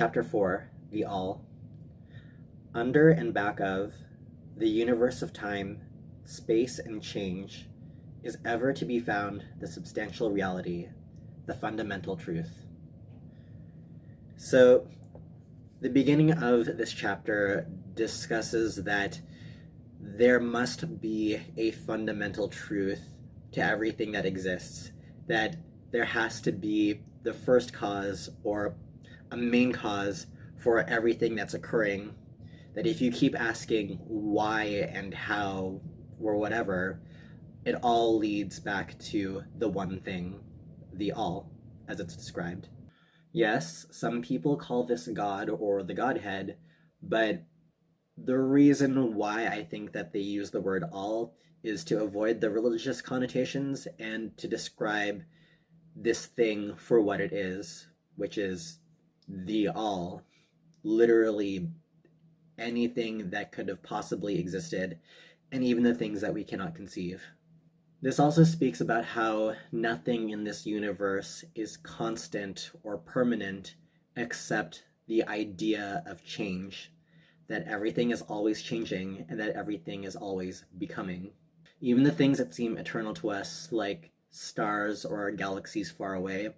Chapter 4, The All. Under and back of the universe of time, space, and change is ever to be found the substantial reality, the fundamental truth. So, the beginning of this chapter discusses that there must be a fundamental truth to everything that exists, that there has to be the first cause or a main cause for everything that's occurring, that if you keep asking why and how or whatever, it all leads back to the one thing, the all, as it's described. Yes, some people call this God or the Godhead, but the reason why I think that they use the word all is to avoid the religious connotations and to describe this thing for what it is, which is the all, literally anything that could have possibly existed, and even the things that we cannot conceive. This also speaks about how nothing in this universe is constant or permanent except the idea of change, that everything is always changing and that everything is always becoming. Even the things that seem eternal to us, like stars or galaxies far away,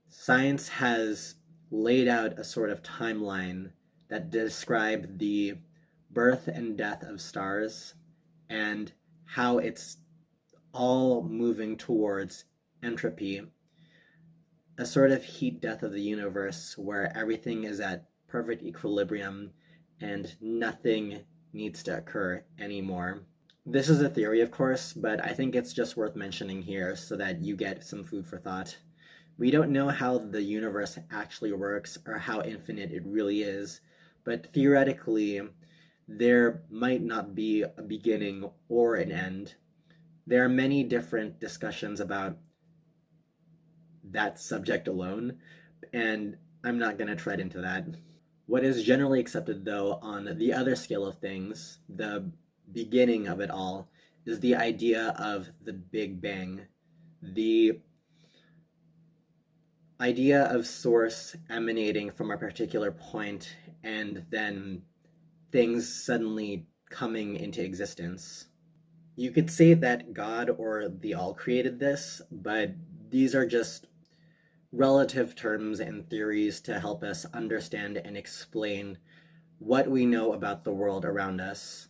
science has laid out a sort of timeline that describe the birth and death of stars and how it's all moving towards entropy, a sort of heat death of the universe where everything is at perfect equilibrium and nothing needs to occur anymore. This is a theory, of course, but I think it's just worth mentioning here so that you get some food for thought. We don't know how the universe actually works or how infinite it really is, but theoretically, there might not be a beginning or an end. There are many different discussions about that subject alone, and I'm not going to tread into that. What is generally accepted, though, on the other scale of things, the beginning of it all, is the idea of the Big Bang, the idea of source emanating from a particular point and then things suddenly coming into existence. You could say that God or the all created this, but these are just relative terms and theories to help us understand and explain what we know about the world around us.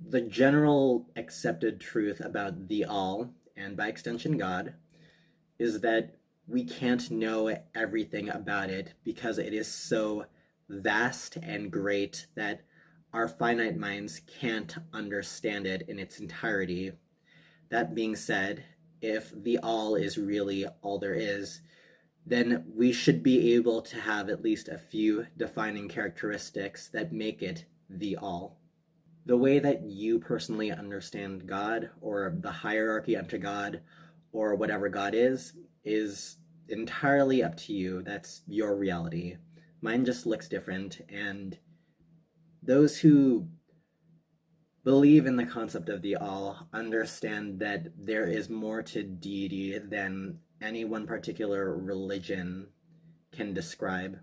The general accepted truth about the all, and by extension God, is that we can't know everything about it because it is so vast and great that our finite minds can't understand it in its entirety. That being said, if the all is really all there is, then we should be able to have at least a few defining characteristics that make it the all. The way that you personally understand God, or the hierarchy unto God, or whatever God is entirely up to you. That's your reality. Mine just looks different, and those who believe in the concept of the all understand that there is more to deity than any one particular religion can describe.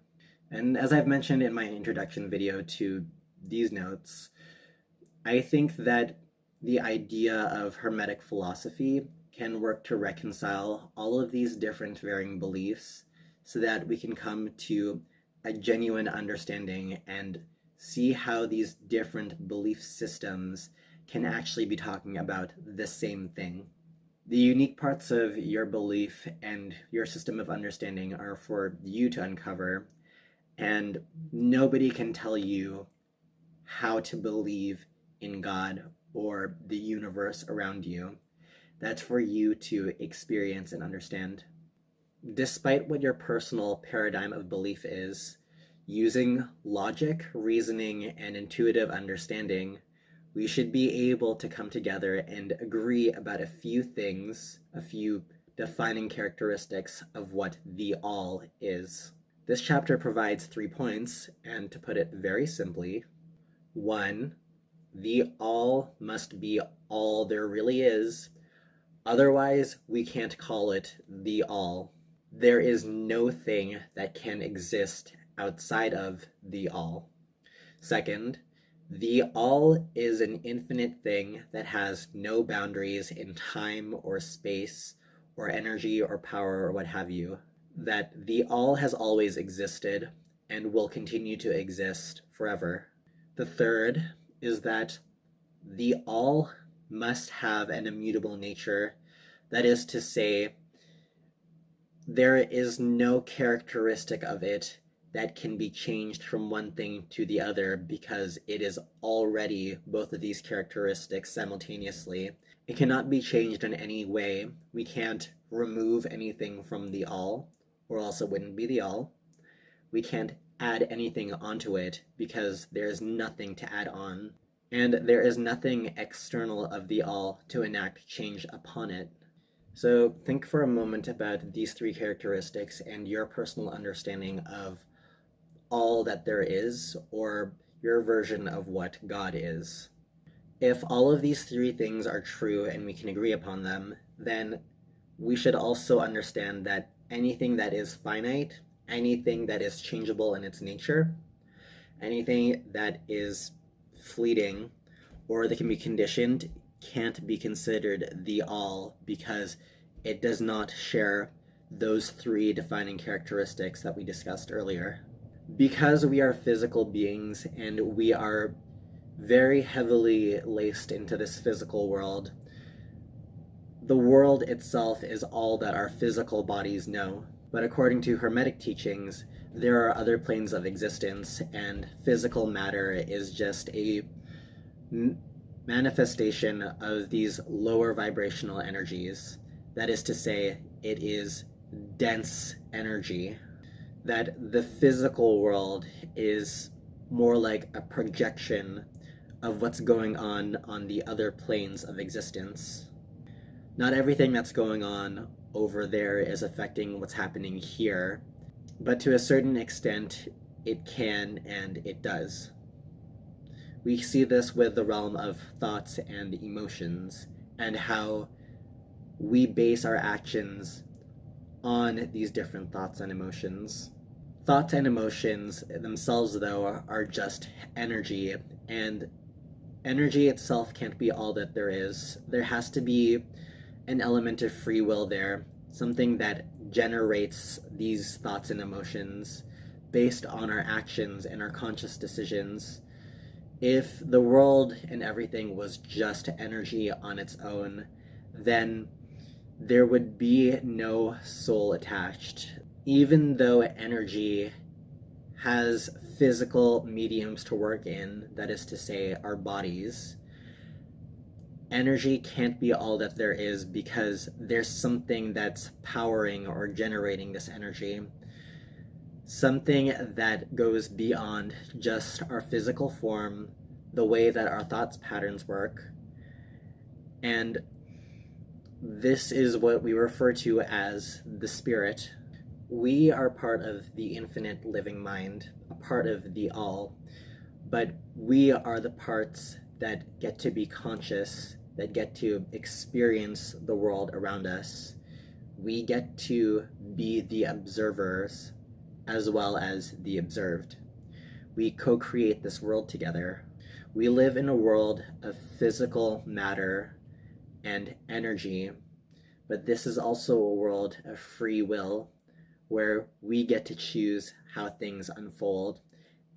And as I've mentioned in my introduction video to these notes, I think that the idea of Hermetic philosophy can work to reconcile all of these different varying beliefs so that we can come to a genuine understanding and see how these different belief systems can actually be talking about the same thing. The unique parts of your belief and your system of understanding are for you to uncover, and nobody can tell you how to believe in God or the universe around you. That's for you to experience and understand. Despite what your personal paradigm of belief is, using logic, reasoning, and intuitive understanding, we should be able to come together and agree about a few things, a few defining characteristics of what the all is. This chapter provides 3 points, and to put it very simply, 1, the all must be all there really is. Otherwise, we can't call it the all. There is no thing that can exist outside of the all. Second, the all is an infinite thing that has no boundaries in time or space or energy or power or what have you. That the all has always existed and will continue to exist forever. The third is that the all must have an immutable nature. That is to say, there is no characteristic of it that can be changed from one thing to the other because it is already both of these characteristics simultaneously. It cannot be changed in any way. We can't remove anything from the all, or else it wouldn't be the all. We can't add anything onto it because there's nothing to add on. And there is nothing external of the all to enact change upon it. So think for a moment about these three characteristics and your personal understanding of all that there is, or your version of what God is. If all of these three things are true and we can agree upon them, then we should also understand that anything that is finite, anything that is changeable in its nature, anything that is fleeting or that can be conditioned can't be considered the all because it does not share those three defining characteristics that we discussed earlier. Because we are physical beings and we are very heavily laced into this physical world, the world itself is all that our physical bodies know. But according to Hermetic teachings, there are other planes of existence, and physical matter is just a manifestation of these lower vibrational energies. That is to say, it is dense energy. That the physical world is more like a projection of what's going on the other planes of existence. Not everything that's going on over there is affecting what's happening here, but to a certain extent it can and it does. We see this with the realm of thoughts and emotions, and how we base our actions on these different thoughts and emotions. Thoughts and emotions themselves, though, are just energy, and energy itself can't be all that there is. There has to be an element of free will there, something that generates these thoughts and emotions based on our actions and our conscious decisions. If the world and everything was just energy on its own, then there would be no soul attached. Even though energy has physical mediums to work in, that is to say, our bodies, energy can't be all that there is because there's something that's powering or generating this energy. Something that goes beyond just our physical form, the way that our thoughts patterns work. And this is what we refer to as the spirit. We are part of the infinite living mind, a part of the all, but we are the parts that get to be conscious, that get to experience the world around us. We get to be the observers as well as the observed. We co-create this world together. We live in a world of physical matter and energy, but this is also a world of free will where we get to choose how things unfold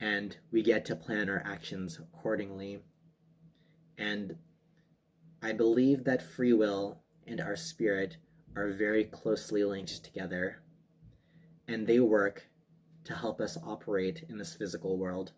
and we get to plan our actions accordingly. And I believe that free will and our spirit are very closely linked together, and they work to help us operate in this physical world.